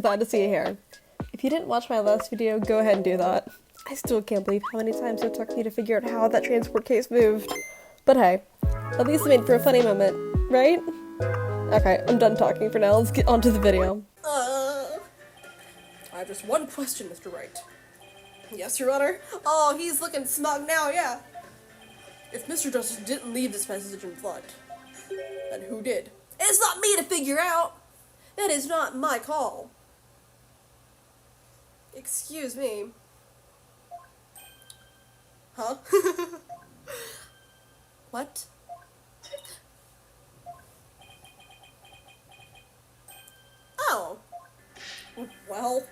Glad to see you here. If you didn't watch my last video, go ahead and do that. I still can't believe how many times it took me to figure out how that transport case moved. But hey, at least it made for a funny moment, right? Okay, I'm done talking for now. Let's get on to the video. I have just one question, Mr. Wright. Yes, Your Honor? Oh, he's looking smug now, yeah. If Mr. Justice didn't leave this message in blood, then who did? It's not me to figure out. That is not my call. Excuse me. Huh? What? Oh. Well.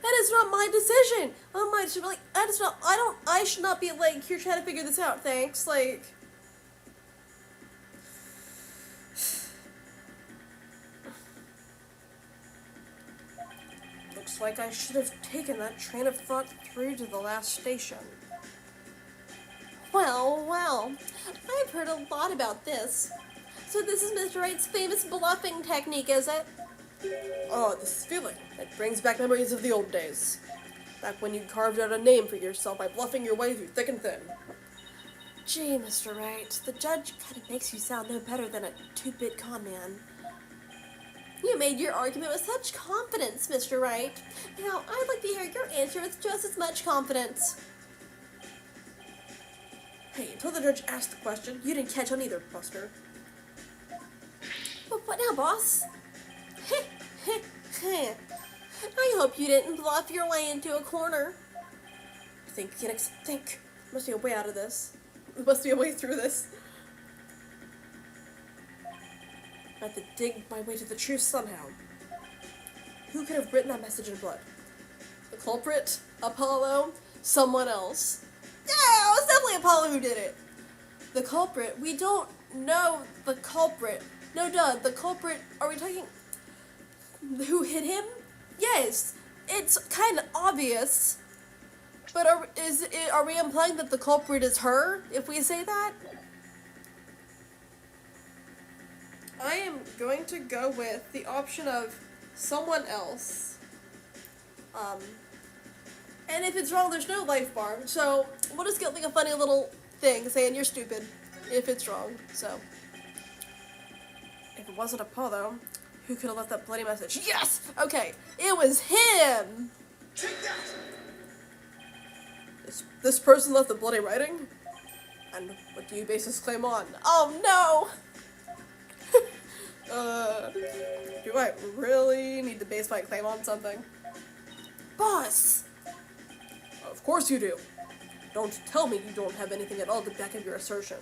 That is not my decision. I should be like, that is not, I should not be like, here trying to figure this out, thanks, like. Looks like I should have taken that train of thought through to the last station. Well, I've heard a lot about this. So this is Mr. Wright's famous bluffing technique, is it? Oh, this feeling. It brings back memories of the old days. Back when you carved out a name for yourself by bluffing your way through thick and thin. Gee, Mr. Wright, the judge kind of makes you sound no better than a 2-bit con man. You made your argument with such confidence, Mr. Wright. Now, I'd like to hear your answer with just as much confidence. Hey, until the judge asked the question, you didn't catch on either, Buster. But what now, boss? I hope you didn't bluff your way into a corner. Think. Must be a way out of this. There must be a way through this. I have to dig my way to the truth somehow. Who could have written that message in blood? The culprit? Apollo? Someone else? Yeah, it was definitely Apollo who did it. The culprit? We don't know the culprit. No, duh, the culprit, are we talking... Who hit him? Yes, it's kind of obvious. But are we implying that the culprit is her, if we say that? I am going to go with the option of someone else. And if it's wrong, there's no life bar. So we'll just get like a funny little thing saying you're stupid if it's wrong. So if it wasn't Apollo, who could have left that bloody message? Yes! Okay, it was him! Take that! This person left the bloody writing? And what do you base this claim on? Oh no! Do I really need to base my claim on something? Boss! Of course you do. Don't tell me you don't have anything at all to back up your assertion.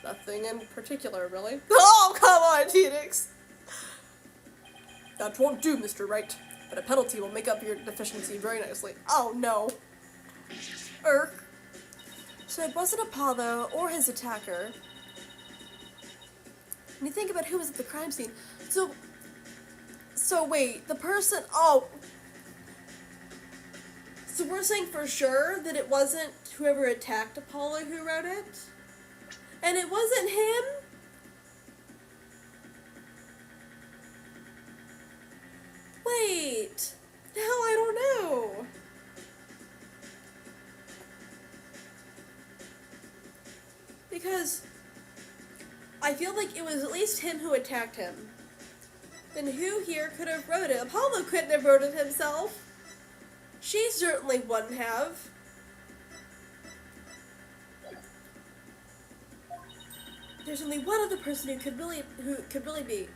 Nothing in particular, really. Oh, come on, Phoenix! That won't do, Mr. Wright, but a penalty will make up your deficiency very nicely. Oh, no. So it wasn't Apollo or his attacker. When you think about who was at the crime scene, so wait, the person, so we're saying for sure that it wasn't whoever attacked Apollo who wrote it? And it wasn't him? Wait, now I don't know. Because I feel like it was at least him who attacked him. Then who here could have wrote it? Apollo couldn't have wrote it himself. She certainly wouldn't have. There's only one other person who could really be.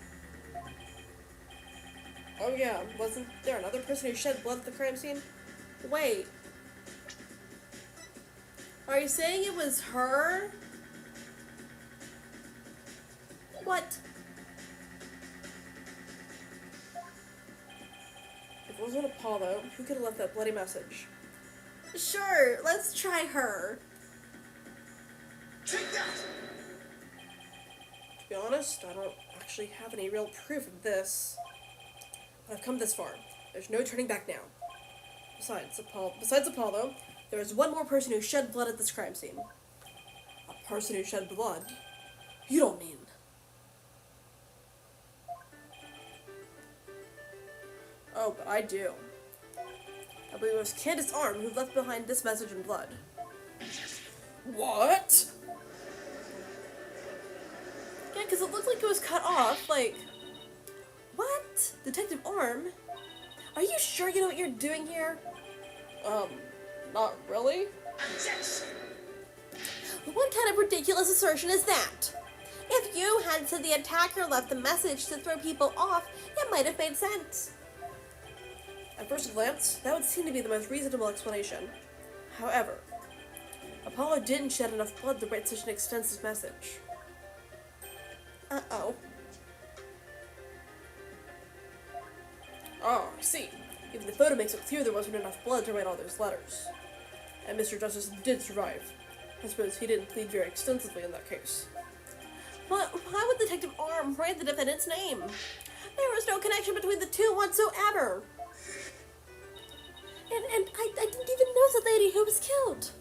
Oh yeah, wasn't there another person who shed blood at the crime scene? Wait. Are you saying it was her? What? If it wasn't Apollo, who could have left that bloody message? Sure, let's try her. Take that! To be honest, I don't actually have any real proof of this. But I've come this far. There's no turning back now. Besides Apollo, there is one more person who shed blood at this crime scene. A person who shed blood? You don't mean... Oh, but I do. I believe it was Candace's arm who left behind this message in blood. What? Yeah, because it looked like it was cut off, like... What? Detective Arm? Are you sure you know what you're doing here? Not really. What kind of ridiculous assertion is that? If you had said the attacker left a message to throw people off, it might have made sense. At first glance, that would seem to be the most reasonable explanation. However, Apollo didn't shed enough blood to write such an extensive message. Uh-oh. Oh, I see. Even the photo makes it clear there wasn't enough blood to write all those letters. And Mr. Justice did survive. I suppose he didn't plead very extensively in that case. But why would Detective Arm write the defendant's name? There was no connection between the two whatsoever. And I didn't even know the lady who was killed.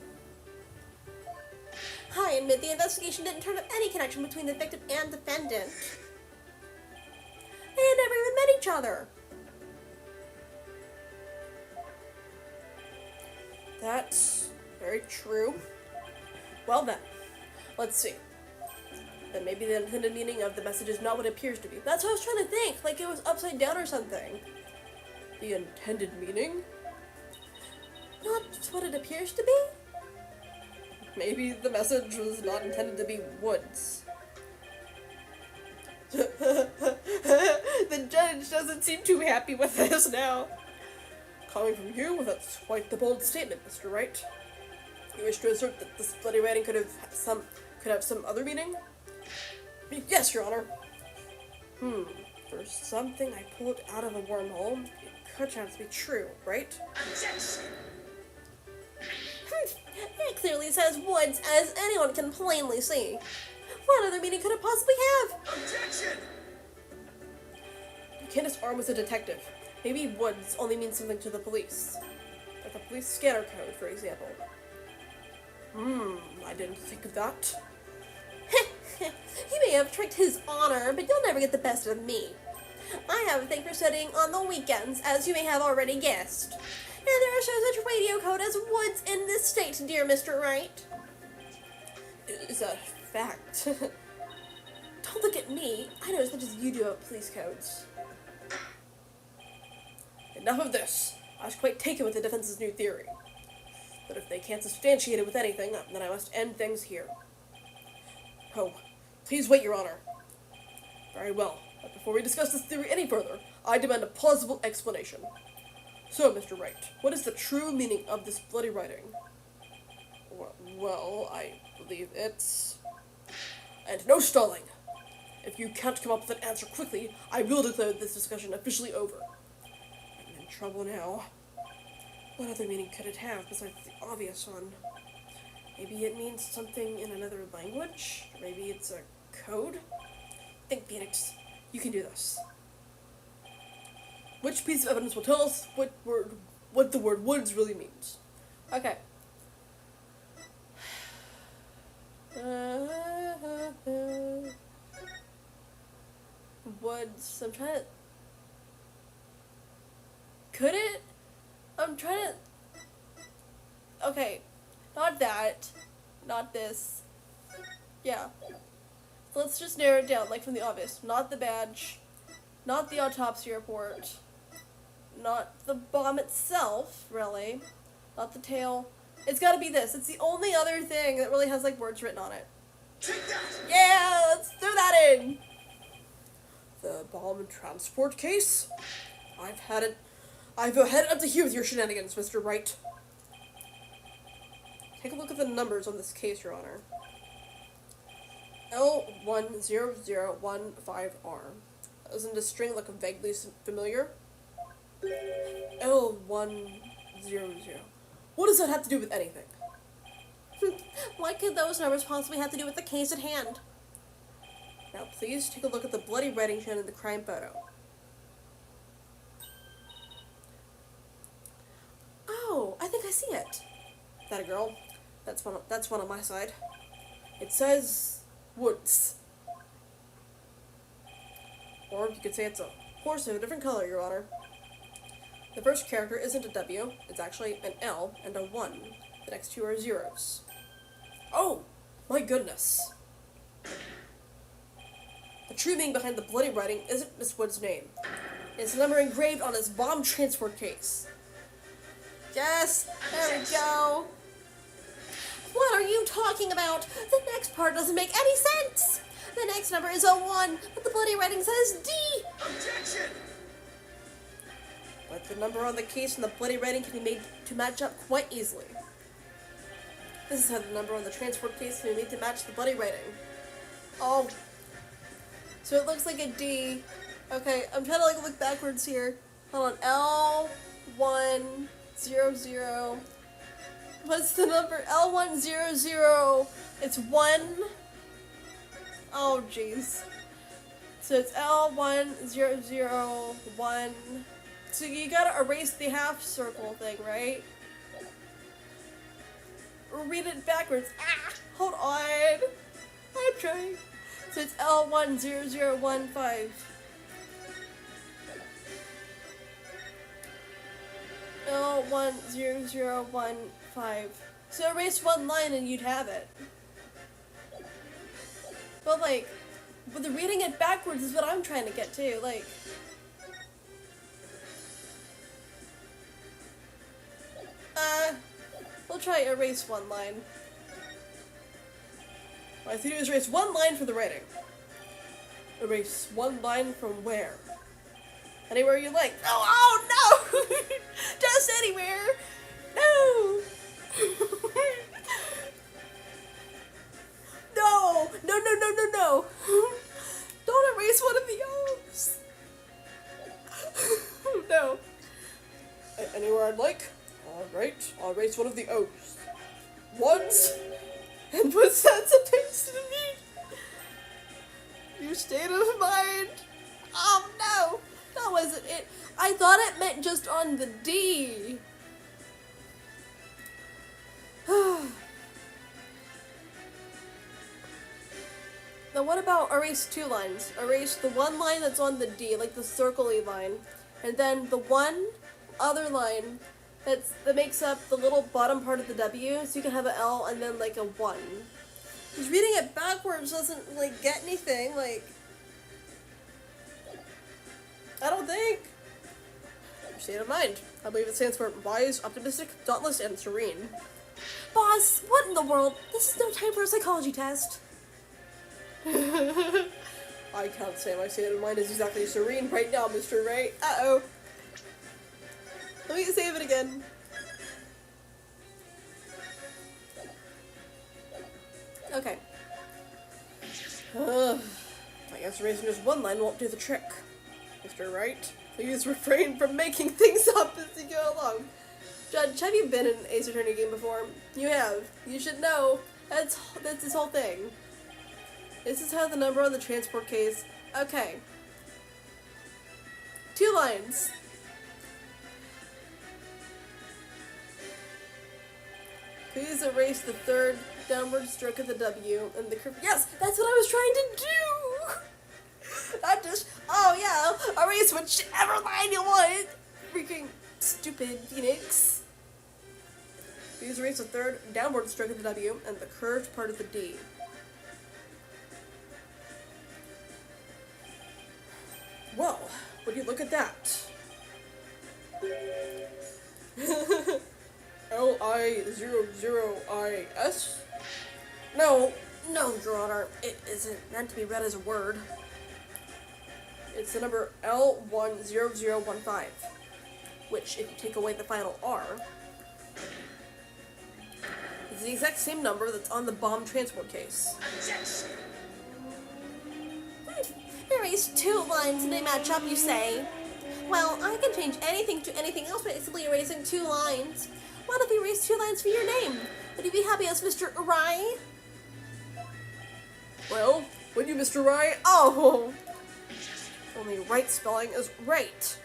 I admit the investigation didn't turn up any connection between the victim and defendant. They had never even met each other. That's very true. Well then, let's see. Then maybe the intended meaning of the message is not what it appears to be. That's what I was trying to think, like it was upside down or something. The intended meaning? Not what it appears to be? Maybe the message was not intended to be woods. The judge doesn't seem too happy with this now. Coming from you, that's quite the bold statement, Mr. Wright. You wish to assert that this bloody writing could have some other meaning? Yes, Your Honor. For something I pulled out of a wormhole, it could chance to be true, right? Objection! It clearly says woods, as anyone can plainly see. What other meaning could it possibly have? Objection! Candace's arm was a detective. Maybe woods only means something to the police. Like a police scanner code, for example. I didn't think of that. He may have tricked his honor, but you'll never get the best of me. I have a thing for studying on the weekends, as you may have already guessed. And there is no such radio code as woods in this state, dear Mr. Wright. Is that a fact? Don't look at me. I know as much as you do about police codes. Enough of this. I was quite taken with the defense's new theory. But if they can't substantiate it with anything, then I must end things here. Oh, please wait, Your Honor. Very well, but before we discuss this theory any further, I demand a plausible explanation. So, Mr. Wright, what is the true meaning of this bloody writing? Well, I believe it's... And no stalling! If you can't come up with an answer quickly, I will declare this discussion officially over. I'm in trouble now. What other meaning could it have besides the obvious one? Maybe it means something in another language? Maybe it's a code? Think, Phoenix. You can do this. Which piece of evidence will tell us what the word woods really means? Okay. Woods. I'm trying to... Could it? I'm trying to... Okay. Not that. Not this. Yeah. So let's just narrow it down, like from the obvious. Not the badge. Not the autopsy report. Not the bomb itself, really. Not the tail. It's gotta be this. It's the only other thing that really has, like, words written on it. Yeah, let's throw that in! The bomb transport case? I've had it up to here with your shenanigans, Mr. Wright. Take a look at the numbers on this case, Your Honor. L10015R. Doesn't the string look vaguely familiar? L100. What does that have to do with anything? What could those numbers possibly have to do with the case at hand? Now please take a look at the bloody writing shown in the crime photo. Oh, I think I see it. That a girl? That's one on my side. It says woods. Or you could say it's a horse of a different color, Your Honor. The first character isn't a W, it's actually an L and a 1. The next two are zeros. Oh, my goodness. The true meaning behind the bloody writing isn't Miss Wood's name. It's the number engraved on his bomb transport case. Yes, there we go. What are you talking about? The next part doesn't make any sense. The next number is a 1, but the bloody writing says D. Objection! But the number on the case and the bloody writing can be made to match up quite easily. This is how the number on the transport case can be made to match the bloody writing. Oh. So it looks like a D. Okay, I'm trying to look backwards here. Hold on. L100. What's the number? L100. It's 1. Oh, jeez. So it's L1001. So you gotta erase the half circle thing, right? Or read it backwards. Ah! Hold on. I'm trying. So it's L10015. L10015. So erase one line and you'd have it. But but the reading it backwards is what I'm trying to get to, we'll try erase one line. All I have to do is erase one line for the writing. Erase one line from where? Anywhere you like. Oh no! Just anywhere! No! No! No! Don't erase one of the O's! No. Anywhere I'd like? Alright, I'll erase one of the O's. Once, and put sense of taste to me. Your state of mind. Oh no! That wasn't it. I thought it meant just on the D. Now what about erase two lines? Erase the one line that's on the D, like the circle-y line, and then the one other line that makes up the little bottom part of the W, so you can have an L and then like a 1. Because reading it backwards doesn't get anything, I don't think. Your state of mind. I believe it stands for wise, optimistic, dauntless, and serene. Boss, what in the world? This is no time for a psychology test. I can't say my state of mind is exactly serene right now, Mr. Wright. Uh-oh. Let me save it again. Okay. I guess erasing just one line won't do the trick. Mr. Wright, please refrain from making things up as you go along. Judge, have you been in an Ace Attorney game before? You have. You should know. That's this whole thing. This is how the number on the transport case... Okay. 2 lines. Please erase the third downward stroke of the W and the curve. Yes, that's what I was trying to do! Not just, oh yeah, erase whichever line you want. Freaking stupid Phoenix. Please erase the third downward stroke of the W and the curved part of the D. Well, would you look at that? L-I-00-I-S? No, Your Honor, it isn't meant to be read as a word. It's the number L10015, which, if you take away the final R, is the exact same number that's on the bomb transport case. Erase 2 lines and they match up, you say? Well, I can change anything to anything else by simply erasing 2 lines. Why don't we erase 2 lines for your name? Would you be happy as Mr. Wright? Well, would you, Mr. Wright? Oh! Only right spelling is right.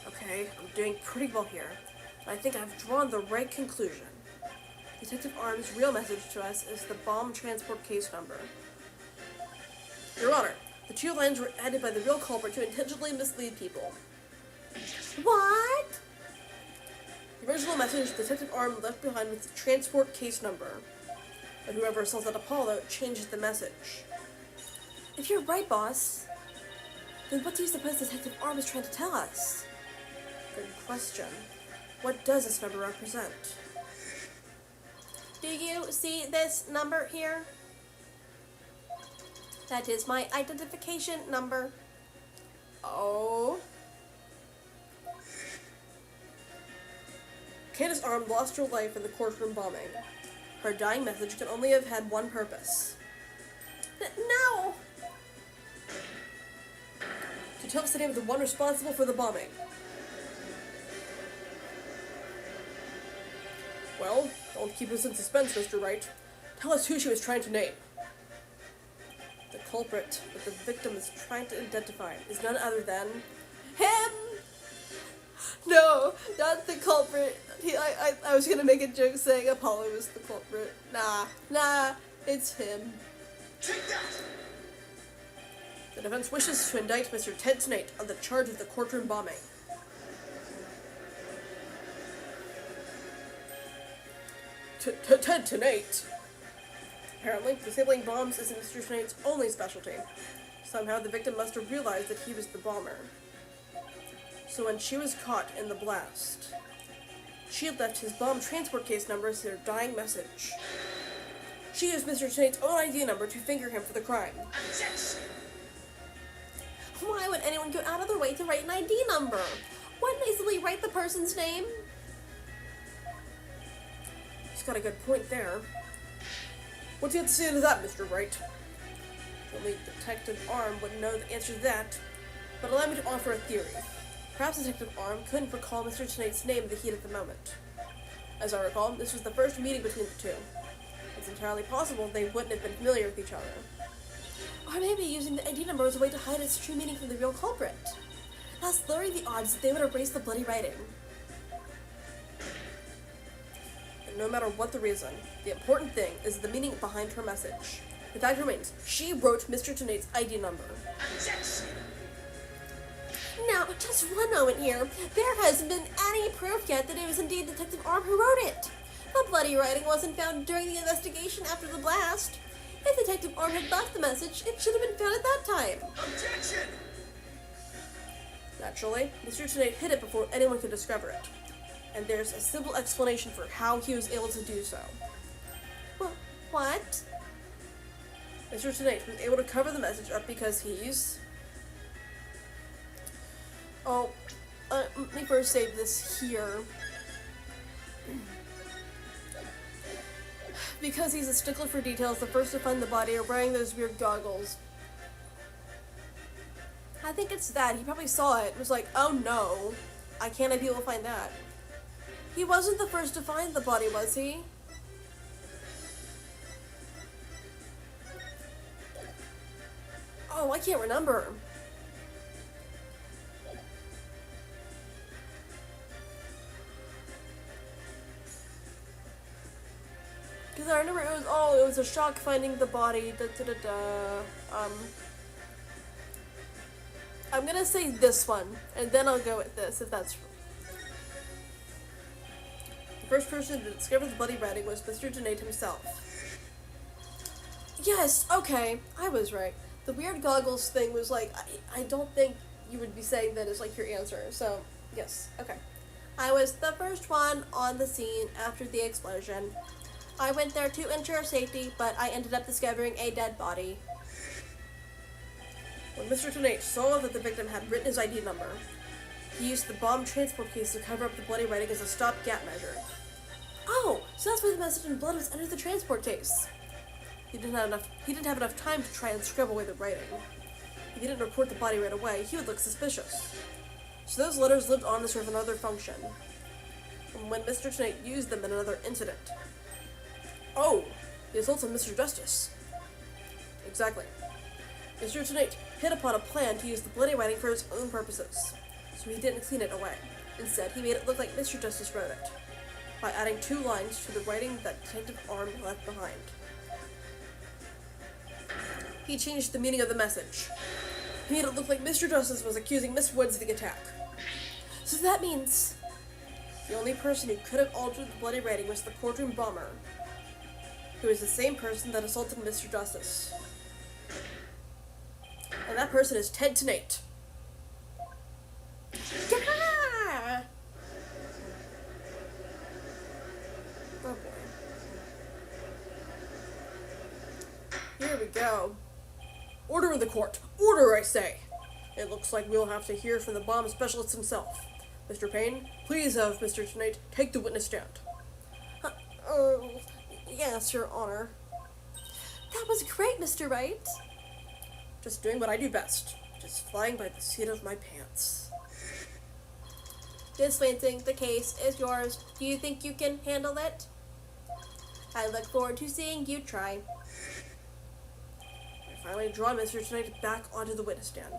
Okay, I'm doing pretty well here. But I think I've drawn the right conclusion. Detective Arm's real message to us is the bomb transport case number. Your Honor, the 2 lines were added by the real culprit to intentionally mislead people. What? The original message Detective Arm left behind with the transport case number. But whoever sells at Apollo changes the message. If you're right, boss, then what do you suppose Detective Arm is trying to tell us? Good question. What does this number represent? Do you see this number here? That is my identification number. Oh. Candace Arm lost her life in the courtroom bombing. Her dying message could only have had one purpose. No! To tell us the name of the one responsible for the bombing. Well, don't keep us in suspense, Mr. Wright. Tell us who she was trying to name. The culprit that the victim is trying to identify is none other than him! No, not the culprit. I was gonna make a joke saying Apollo was the culprit. Nah, it's him. Take that! The defense wishes to indict Mr. Ted Tonate on the charge of the courtroom bombing. Ted Tonate? Apparently, disabling bombs isn't Mr. Tonate's only specialty. Somehow the victim must have realized that he was the bomber. So when she was caught in the blast, she had left his bomb transport case number as her dying message. She used Mr. Tonate's own ID number to finger him for the crime. Objection! Why would anyone go out of their way to write an ID number? Wouldn't they simply write the person's name? He's got a good point there. What's he have to say to that, Mr. Wright? Only Detective Arm would know the answer to that, but allow me to offer a theory. Perhaps Detective Arm couldn't recall Mr. Tonate's name in the heat of the moment. As I recall, this was the first meeting between the two. It's entirely possible they wouldn't have been familiar with each other. Or maybe using the ID number as a way to hide its true meaning from the real culprit, thus lowering the odds that they would erase the bloody writing. And no matter what the reason, the important thing is the meaning behind her message. The fact remains, she wrote Mr. Tonate's ID number. Objection! Now, just one moment here. There hasn't been any proof yet that it was indeed Detective Arm who wrote it. The bloody writing wasn't found during the investigation after the blast. If Detective Arm had left the message, it should have been found at that time. Objection! Naturally, Mr. Tonate hid it before anyone could discover it. And there's a simple explanation for how he was able to do so. What? Mr. Tonate was able to cover the message up because he's... Oh, let me first save this here. Because he's a stickler for details, the first to find the body are wearing those weird goggles. I think it's that. He probably saw it and was like, oh no, I can't have people find that. He wasn't the first to find the body, was he? Oh, I can't remember. Because I remember it was a shock finding the body, I'm gonna say this one, and then I'll go with this, if that's... The first person to discover the bloody writing was Mr. Tonate himself. Yes, okay, I was right. The weird goggles thing was like, I don't think you would be saying that as like your answer, so, yes, okay. I was the first one on the scene after the explosion. I went there to ensure safety, but I ended up discovering a dead body. When Mr. Tonate saw that the victim had written his ID number, he used the bomb transport case to cover up the bloody writing as a stopgap measure. Oh, so that's why the message in blood was under the transport case. He didn't have enough time to try and scribble away the writing. If he didn't report the body right away, he would look suspicious. So those letters lived on to serve another function. And when Mr. Tonate used them in another incident. Oh, the assaults on Mr. Justice. Exactly. Mr. Tonate hit upon a plan to use the bloody writing for his own purposes, so he didn't clean it away. Instead, he made it look like Mr. Justice wrote it, by adding 2 lines to the writing that Detective Arm left behind. He changed the meaning of the message. He made it look like Mr. Justice was accusing Miss Woods of the attack. So that means the only person who could have altered the bloody writing was the courtroom bomber, who is the same person that assaulted Mr. Justice. And that person is Ted Tonate. Yeah! Oh boy. Here we go. Order in the court. Order, I say. It looks like we'll have to hear from the bomb specialist himself. Mr. Payne, please have Mr. Tonate take the witness stand. Yes, Your Honor. That was great, Mr. Wright. Just doing what I do best. Just flying by the seat of my pants. Miss Lansing, the case is yours. Do you think you can handle it? I look forward to seeing you try. I finally draw Mr. Tonate back onto the witness stand.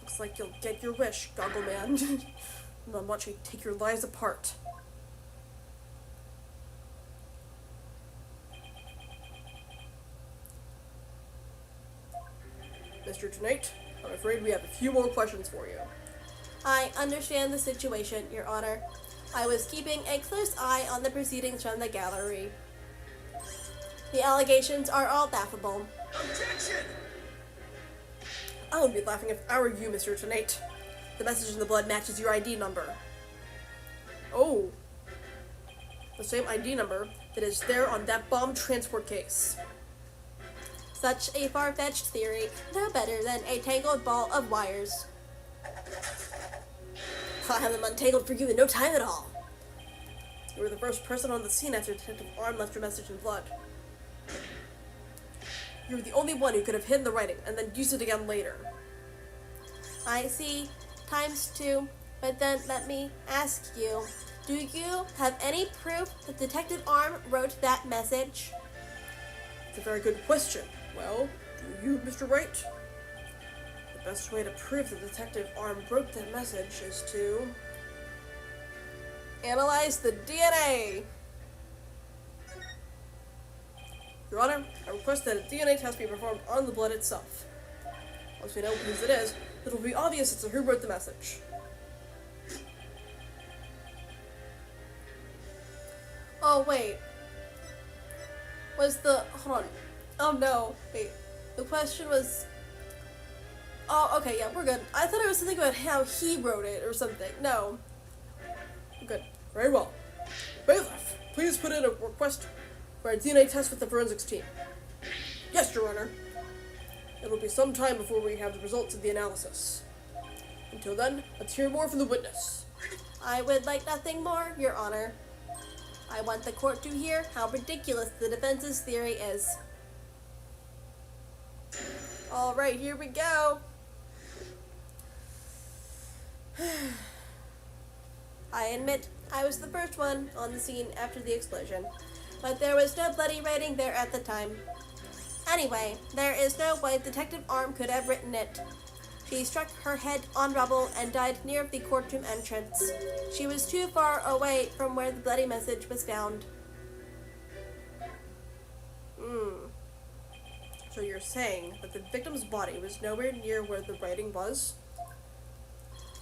Looks like you'll get your wish, Goggle Man. And I'll watch you take your lives apart. Mr. Tonate, I'm afraid we have a few more questions for you. I understand the situation, Your Honor. I was keeping a close eye on the proceedings from the gallery. The allegations are all laughable. Objection! I would be laughing if I were you, Mr. Tonate. The message in the blood matches your ID number. Oh. The same ID number that is there on that bomb transport case. Such a far-fetched theory, no better than a tangled ball of wires. I'll have them untangled for you in no time at all. You were the first person on the scene after Detective Arm left your message in blood. You were the only one who could have hidden the writing and then used it again later. I see. Times two. But then let me ask you, do you have any proof that Detective Arm wrote that message? It's a very good question. Well, do you, Mr. Wright? The best way to prove that Detective Arm wrote that message is to analyze the DNA. Your Honor, I request that a DNA test be performed on the blood itself. Once we know whose it is, it will be obvious as to who wrote the message. Oh, wait. Hold on. Oh, no. Wait. The question was... Oh, okay, yeah, we're good. I thought it was something about how he wrote it or something. No. We're good. Very well. Bailiff, please put in a request for a DNA test with the forensics team. Yes, Your Honor. It will be some time before we have the results of the analysis. Until then, let's hear more from the witness. I would like nothing more, Your Honor. I want the court to hear how ridiculous the defense's theory is. Alright, here we go. I admit I was the first one on the scene after the explosion, but there was no bloody writing there at the time. Anyway, there is no way Detective Arm could have written it. She struck her head on rubble and died near the courtroom entrance. She was too far away from where the bloody message was found. So you're saying that the victim's body was nowhere near where the writing was?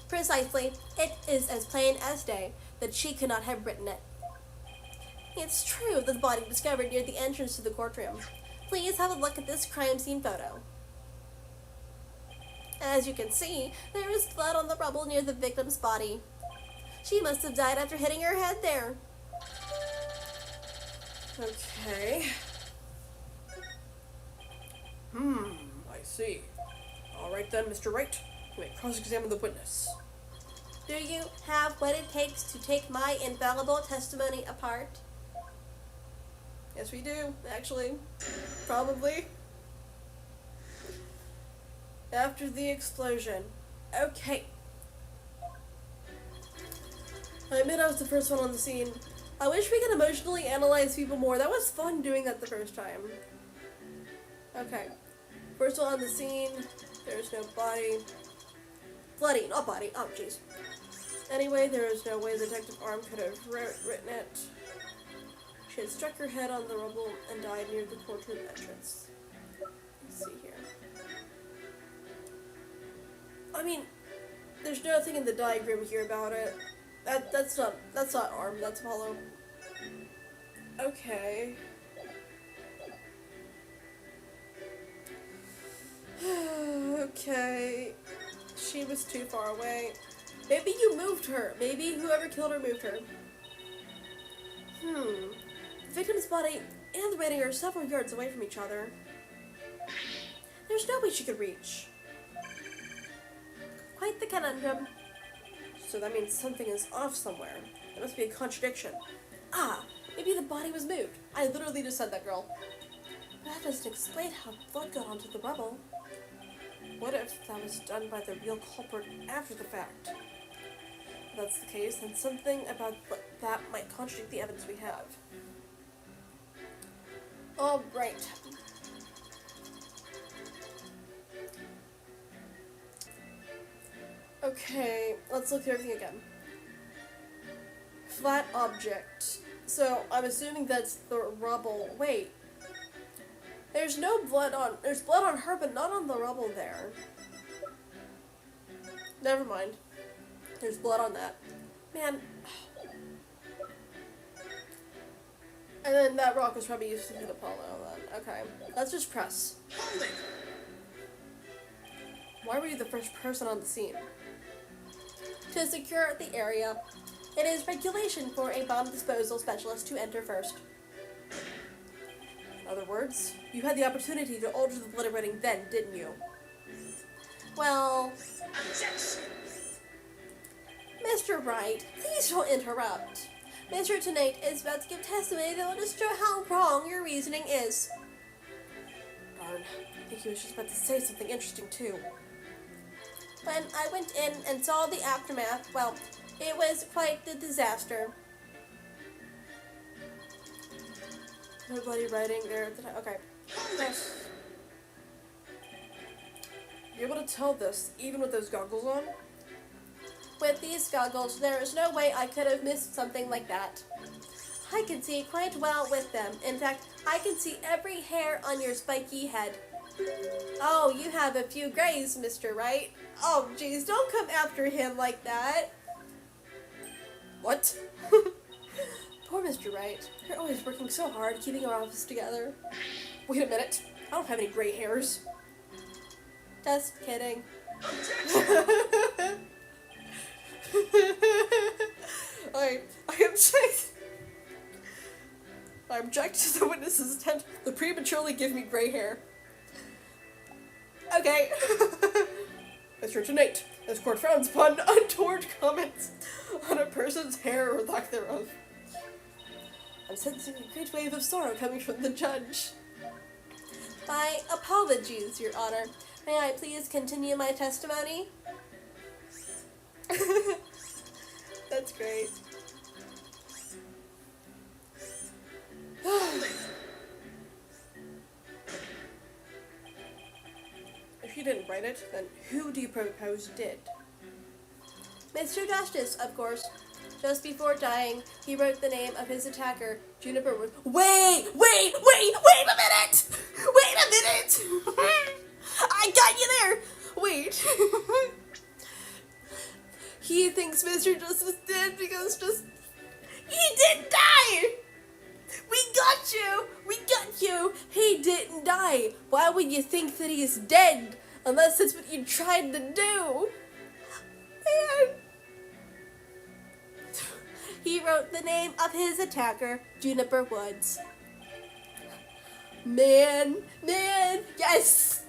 Precisely. It is as plain as day that she could not have written it. It's true that the body discovered near the entrance to the courtroom. Please have a look at this crime scene photo. As you can see, there is blood on the rubble near the victim's body. She must have died after hitting her head there. Okay. I see. Alright then, Mr. Wright. You may cross-examine the witness. Do you have what it takes to take my infallible testimony apart? Yes, we do, actually. Probably. After the explosion. Okay. I admit I was the first one on the scene. I wish we could emotionally analyze people more. That was fun doing that the first time. Okay. First one on the scene. There's no body. Bloody, not body. Oh, jeez. Anyway, there is no way Detective Arm could have written it. She had struck her head on the rubble and died near the courtroom entrance. Let's see here. I mean, there's nothing in the diagram here about it. That's not arm, that's hollow. Okay. Okay. She was too far away. Maybe you moved her. Maybe whoever killed her moved her. The victim's body and the writing are several yards away from each other. There's no way she could reach. Quite the conundrum. So that means something is off somewhere. There must be a contradiction. Ah, maybe the body was moved. I literally just said that, girl. But that doesn't explain how blood got onto the rubble. What if that was done by the real culprit after the fact? If that's the case, then something about that might contradict the evidence we have. Alright. Okay, let's look through everything again. Flat object. So, I'm assuming that's the rubble. Wait. There's blood on her, but not on the rubble there. Never mind. There's blood on that. Man. And then that rock was probably used to hit Apollo then. Okay. Let's just press. Hold it! Why were you the first person on the scene? To secure the area, it is regulation for a bomb disposal specialist to enter first. In other words, you had the opportunity to alter the blood writing then, didn't you? Well, Objection! Mr. Wright, please don't interrupt. Mr. Tonate is about to give testimony that will just show how wrong your reasoning is. Darn, I think he was just about to say something interesting too. When I went in and saw the aftermath, well, it was quite the disaster. No bloody writing there. Okay. Yes. You're able to tell this, even with those goggles on? With these goggles, there is no way I could have missed something like that. I can see quite well with them. In fact, I can see every hair on your spiky head. Oh, you have a few grays, Mr. Wright. Oh, jeez, don't come after him like that. What? Poor Mr. Wright. You're always working so hard keeping our office together. Wait a minute. I don't have any gray hairs. Just kidding. I object to the witness's attempt to prematurely give me gray hair. Okay. Mr. Tonate, this court frowns upon untoward comments on a person's hair or lack thereof. I'm sensing a great wave of sorrow coming from the judge. My apologies, Your Honor. May I please continue my testimony? That's great. If you didn't write it, then who do you propose did? Mr. Justice, of course. Just before dying, he wrote the name of his attacker, Juniper Wood. Wait a minute! Wait a minute! I got you there! Wait. He thinks Mr. Justice did because he didn't die! We got you! He didn't die! Why would you think that he's dead? Unless that's what you tried to do. Man. He wrote the name of his attacker, Juniper Woods. Man, yes!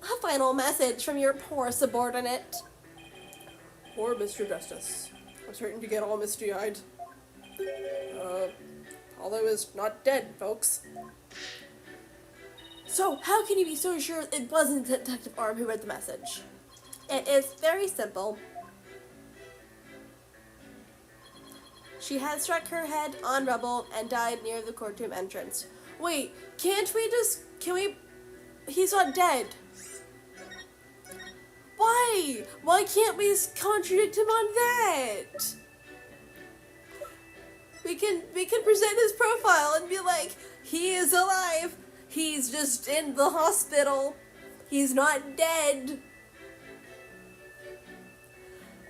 A final message from your poor subordinate. Poor Mr. Justice. I'm starting to get all misty-eyed. Although is not dead, folks. So, how can you be so sure it wasn't Detective Arm who read the message? It is very simple. She had struck her head on rubble and died near the courtroom entrance. Wait, he's not dead. Why? Why can't we contradict him on that? We can present his profile and be like, he is alive. He's just in the hospital. He's not dead.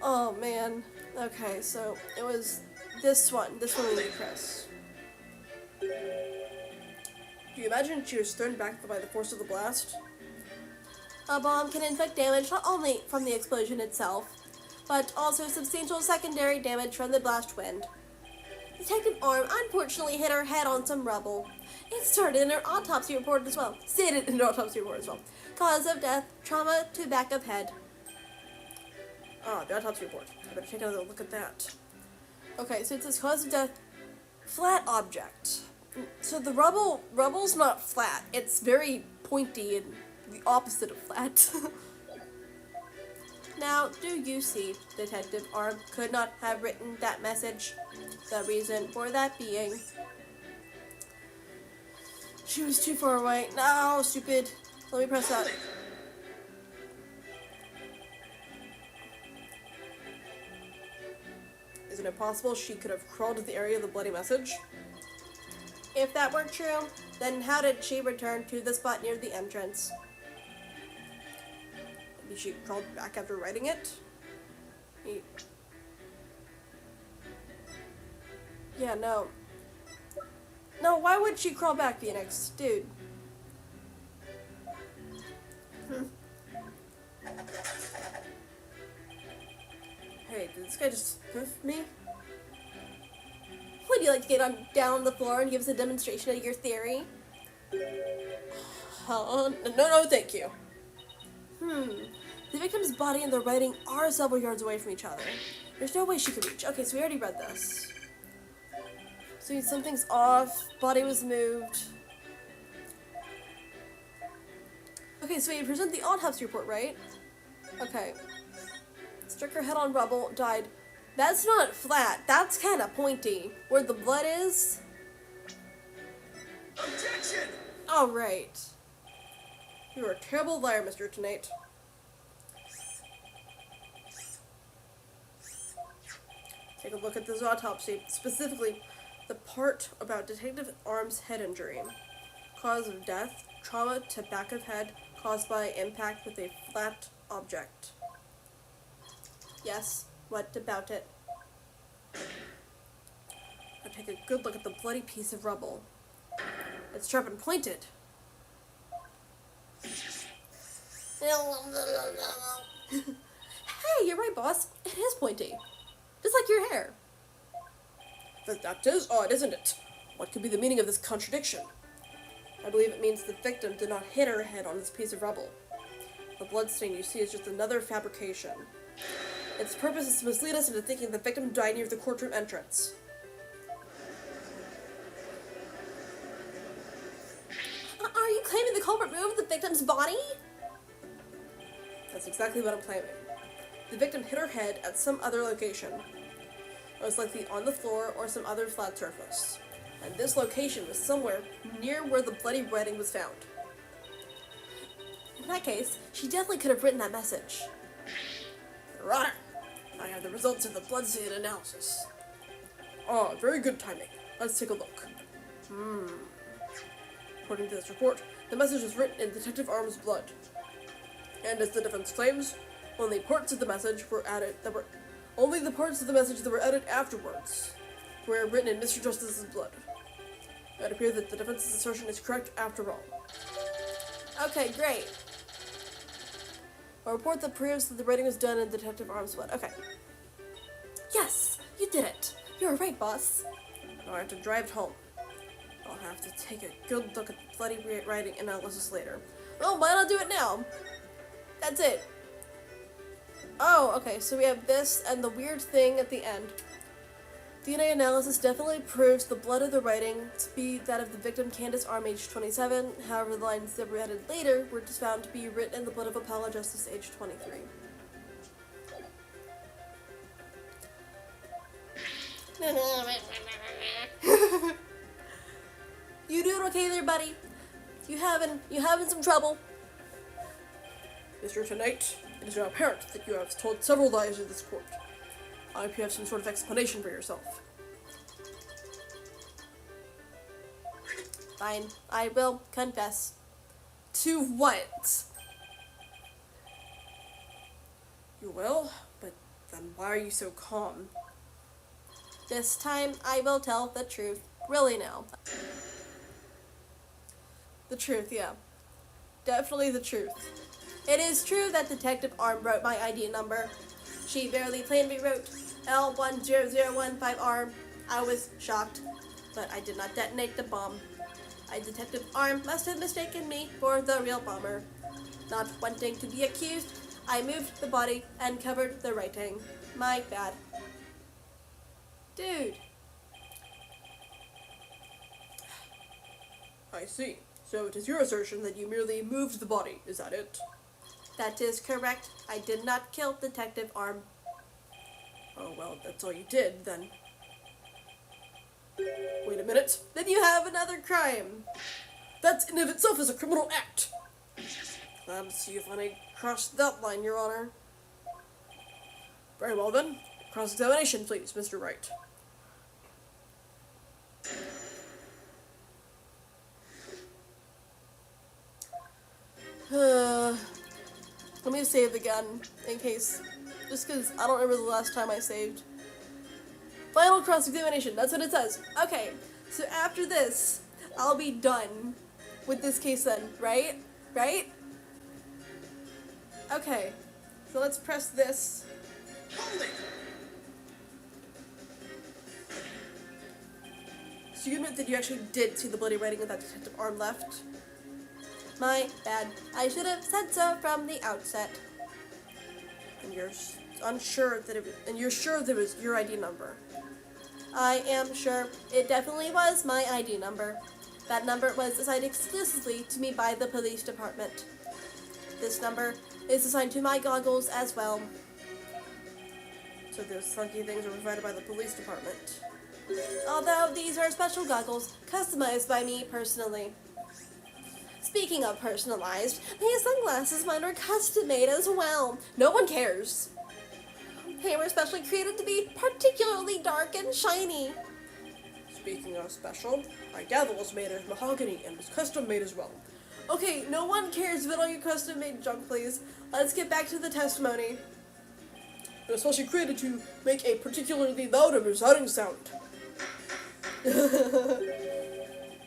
Oh man. Okay, so it was this one. This one we need to press. Do you imagine she was thrown back by the force of the blast? A bomb can inflict damage not only from the explosion itself, but also substantial secondary damage from the blast wind. Detective Arm unfortunately hit her head on some rubble. It started in her autopsy report as well. Stated in her autopsy report as well. Cause of death, trauma to back of head. Ah, the autopsy report. I better take another look at that. Okay, so it says cause of death, flat object. So the rubble's not flat. It's very pointy and the opposite of flat. Now, do you see, Detective Arm could not have written that message? The reason for that being, she was too far away. No, stupid. Let me press that. Isn't it possible she could have crawled to the area of the bloody message? If that were true, then how did she return to the spot near the entrance? Maybe she crawled back after writing it? Yeah, no. No, why would she crawl back, Phoenix? Dude. Hey, did this guy just hoof me? Would you like to get down on the floor and give us a demonstration of your theory? No, thank you. The victim's body and the writing are several yards away from each other. There's no way she could reach. Okay, so we already read this. So something's off. Body was moved. Okay, so you present the autopsy report, right? Okay. Struck her head on rubble, died. That's not flat. That's kind of pointy. Where the blood is. Objection! All right. You're a terrible liar, Mr. Tonate. Take a look at this autopsy, specifically the part about Detective Arm's head injury. Cause of death, trauma to back of head caused by impact with a flat object. Yes, what about it? Now take a good look at the bloody piece of rubble. It's sharp and pointed. Hey, you're right, boss. It is pointy. Just like your hair. But that is odd, isn't it? What could be the meaning of this contradiction? I believe it means the victim did not hit her head on this piece of rubble. The bloodstain you see is just another fabrication. Its purpose is to mislead us into thinking the victim died near the courtroom entrance. Are you claiming the culprit moved the victim's body? That's exactly what I'm claiming. The victim hit her head at some other location. Most likely on the floor or some other flat surface. And this location was somewhere near where the bloody writing was found. In that case, she definitely could have written that message. Your Honor, I have the results of the blood stain analysis. Oh, very good timing. Let's take a look. According to this report, the message was written in Detective Arm's blood. And as the defense claims, only the parts of the message that were added afterwards were written in Mr. Justice's blood. It appears that the defense's assertion is correct after all. Okay, great. A report that proves that the writing was done in Detective Arm's blood. Okay. Yes, you did it. You're right, boss. Now I have to drive home. I'll have to take a good look at the bloody writing analysis later. Well, why not do it now? That's it. Oh, okay, so we have this and the weird thing at the end. DNA analysis definitely proves the blood of the writing to be that of the victim Candace Arm, age 27. However, the lines that were added later were just found to be written in the blood of Apollo Justice, age 23. You doing okay there, buddy? You having some trouble? Mr. Tonate, it is now apparent that you have told several lies in this court. I hope you have some sort of explanation for yourself. Fine, I will confess. To what? You will? But then why are you so calm? This time I will tell the truth. Really now. The truth, yeah. Definitely the truth. It is true that Detective Arm wrote my ID number. She barely plainly wrote L10015 Arm. I was shocked, but I did not detonate the bomb. Detective Arm must have mistaken me for the real bomber. Not wanting to be accused, I moved the body and covered the writing. My bad. Dude. I see. So it is your assertion that you merely moved the body, is that it? That is correct. I did not kill Detective Arm. Oh, well, that's all you did, then. Wait a minute. Then you have another crime. That in of itself is a criminal act. Let's see if I cross that line, Your Honor. Very well, then. Cross-examination, please, Mr. Wright. Let me save the gun, in case, just because I don't remember the last time I saved. Final cross-examination, that's what it says. Okay, so after this, I'll be done with this case then, right? Right? Okay, so let's press this. Hold it! So you admit that you actually did see the bloody writing of that Detective Arm left? My bad. I should have said so from the outset. And you're unsure that you're sure that it was your ID number. I am sure it definitely was my ID number. That number was assigned exclusively to me by the police department. This number is assigned to my goggles as well. So those funky things are provided by the police department. Although these are special goggles, customized by me personally. Speaking of personalized, these sunglasses mine were custom made as well. No one cares. They were specially created to be particularly dark and shiny. Speaking of special, my gavel was made of mahogany and was custom made as well. Okay, no one cares about all your custom made junk, please. Let's get back to the testimony. It was specially created to make a particularly loud and resounding sound.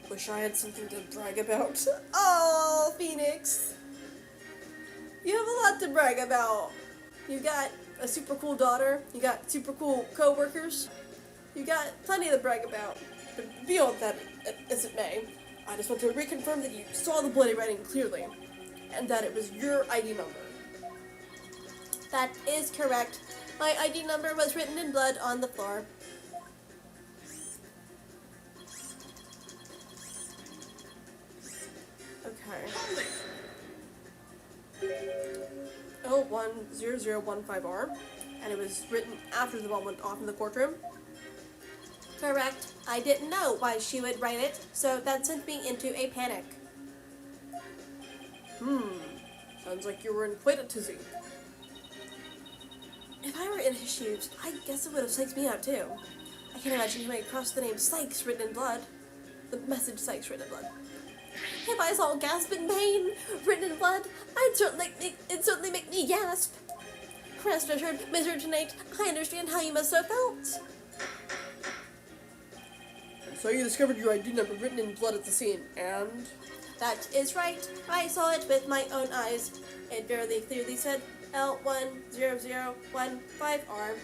Wish I had something to brag about. Oh, Phoenix. You have a lot to brag about. You got a super cool daughter. You got super cool co-workers. You got plenty to brag about. But beyond that, as it may, I just want to reconfirm that you saw the bloody writing clearly, and that it was your ID number. That is correct. My ID number was written in blood on the floor. Okay. Hold it! L10015R, and it was written after the bomb went off in the courtroom. Correct. I didn't know why she would write it, so that sent me into a panic. Sounds like you were in quite a tizzy. If I were in his shoes, I guess it would have psyched me out too. I can't imagine coming across the name Sykes written in blood. The message Sykes written in blood. If I saw gasp in pain written in blood, it'd certainly make me gasp. Rest assured, Mr. Tonate, I understand how you must have felt. So you discovered your ID number written in blood at the scene, and... That is right. I saw it with my own eyes. It very clearly said L10015R.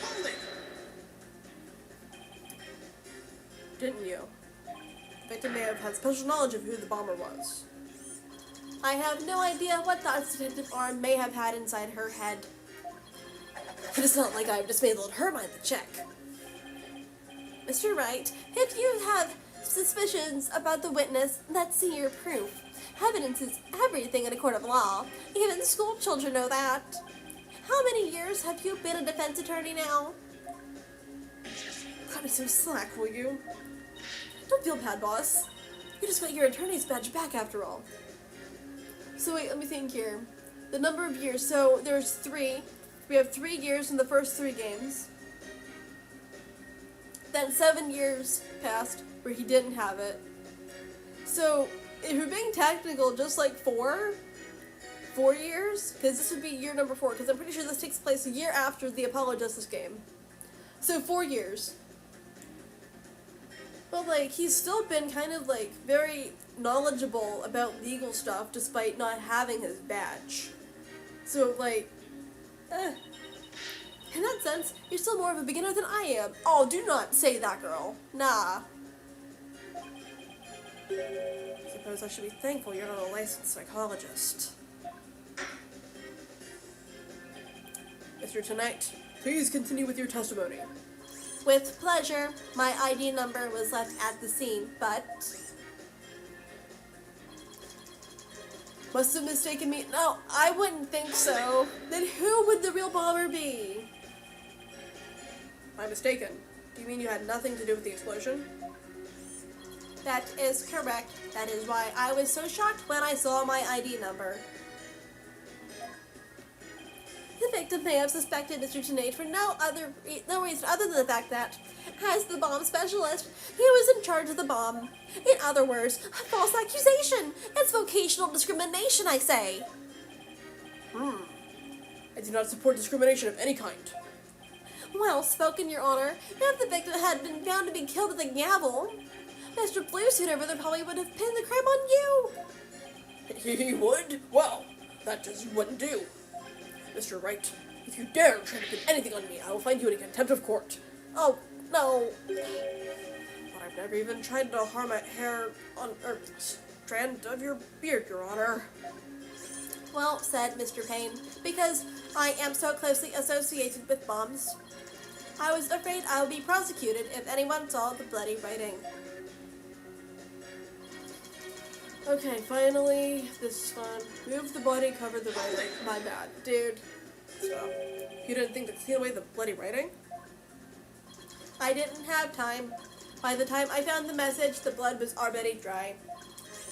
Hold it! Didn't you? The victim may have had special knowledge of who the bomber was. I have no idea what thoughts Detective Arm may have had inside her head. But it's not like I've just made her mind the check. Mr. Wright, if you have suspicions about the witness, let's see your proof. Evidence is everything in a court of law. Even school children know that. How many years have you been a defense attorney now? Cut me some slack, will you? Don't feel bad, boss. You just got your attorney's badge back after all. So wait, let me think here. The number of years, so there's 3. We have 3 years in the first 3 games. Then 7 years passed where he didn't have it. So if you're being technical, just like 4 years, because this would be year number 4, because I'm pretty sure this takes place a year after the Apollo Justice game. So 4 years. But, like, he's still been kind of, like, very knowledgeable about legal stuff despite not having his badge. So, like, in that sense, you're still more of a beginner than I am. Oh, do not say that, girl. Nah. I suppose I should be thankful you're not a licensed psychologist. Mr. Tonate, please continue with your testimony. With pleasure. My ID number was left at the scene, but... Must have mistaken me. No, I wouldn't think so. Then who would the real bomber be? I'm mistaken. Do you mean you had nothing to do with the explosion? That is correct. That is why I was so shocked when I saw my ID number. The victim may have suspected Mr. Tonate for no reason other than the fact that, as the bomb specialist, he was in charge of the bomb. In other words, a false accusation. It's vocational discrimination, I say. I do not support discrimination of any kind. Well spoken, Your Honor. If the victim had been found to be killed with a gavel, Mr. Bluesuit over there probably would have pinned the crime on you. He would? Well, that just wouldn't do. Mr. Wright, if you dare try to pin anything on me, I will find you in contempt of court. Oh, no. But I've never even tried to harm a hair on or strand of your beard, Your Honor. Well said, Mr. Payne, because I am so closely associated with bombs. I was afraid I would be prosecuted if anyone saw the bloody writing. Okay, finally, this is fun. Move the body, cover the writing. My bad. Dude, stop. You didn't think to clean away the bloody writing? I didn't have time. By the time I found the message, the blood was already dry.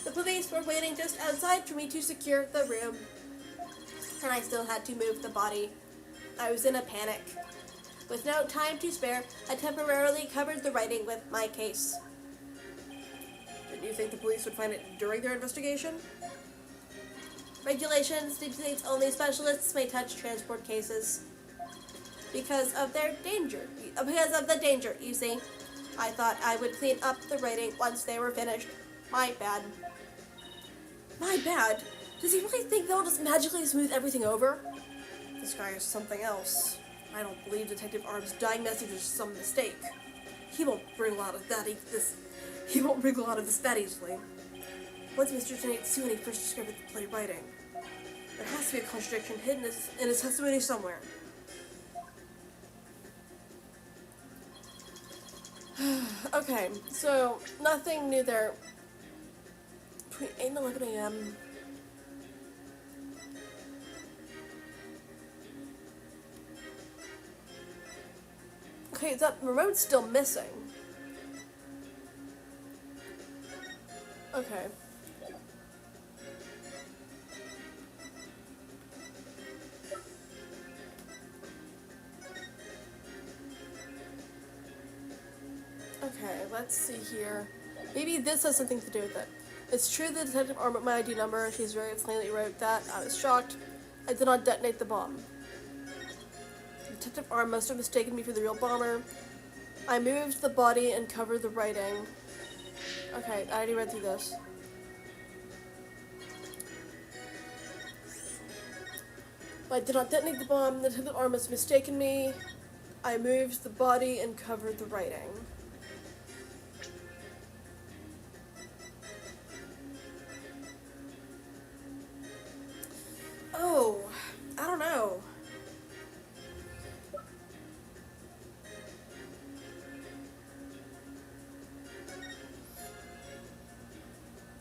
The police were waiting just outside for me to secure the room. And I still had to move the body. I was in a panic. With no time to spare, I temporarily covered the writing with my case. Did you think the police would find it during their investigation? Regulation stipulates only specialists may touch transport cases. Because of the danger, you see. I thought I would clean up the writing once they were finished. My bad. My bad? Does he really think they'll just magically smooth everything over? This guy is something else. I don't believe Detective Arm's dying message is some mistake. He won't wriggle out of that easily. What's Mr. Tonate do when he first discovered the bloody writing? There has to be a contradiction hidden in his testimony somewhere. Okay, so nothing new there. Between 8 and 11 a.m. Okay, that remote's still missing. Okay. Okay, let's see here. Maybe this has something to do with it. It's true that Detective Arm my ID number. She's very plainly wrote that. I was shocked. I did not detonate the bomb. Detective Arm must have mistaken me for the real bomber. I moved the body and covered the writing. Okay, I already read through this. I did not detonate the bomb. The Detective Arm must have mistaken me. I moved the body and covered the writing. Oh, I don't know.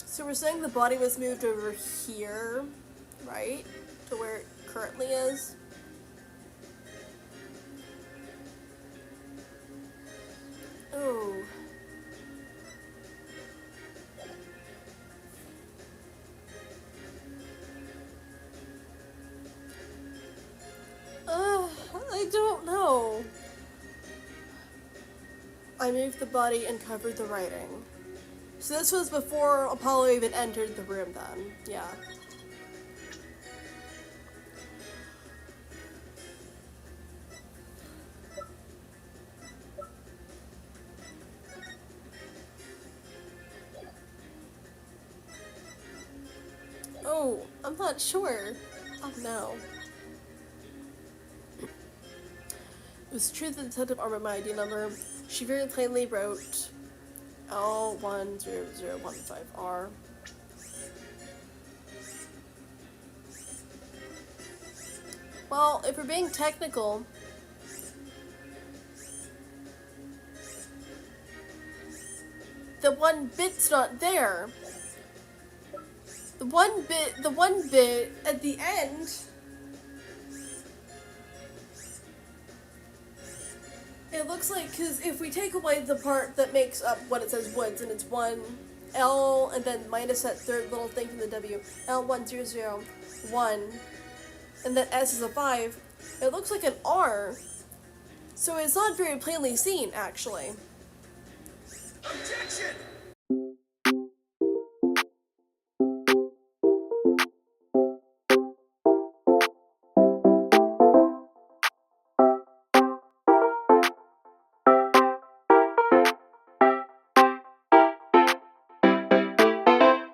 So we're saying the body was moved over here, right? To where it currently is. Oh. I don't know. I moved the body and covered the writing. So this was before Apollo even entered the room then. Yeah. Oh, I'm not sure. Oh no. It was true that the detective armored my ID number. She very plainly wrote L10015R. Well, if we're being technical, the 1 bit's not there. The one bit at the end, it looks like, because if we take away the part that makes up what it says woods, and it's 1 L, and then minus that third little thing from the W, L1001, and then S is a 5, it looks like an R, so it's not very plainly seen, actually. Objection!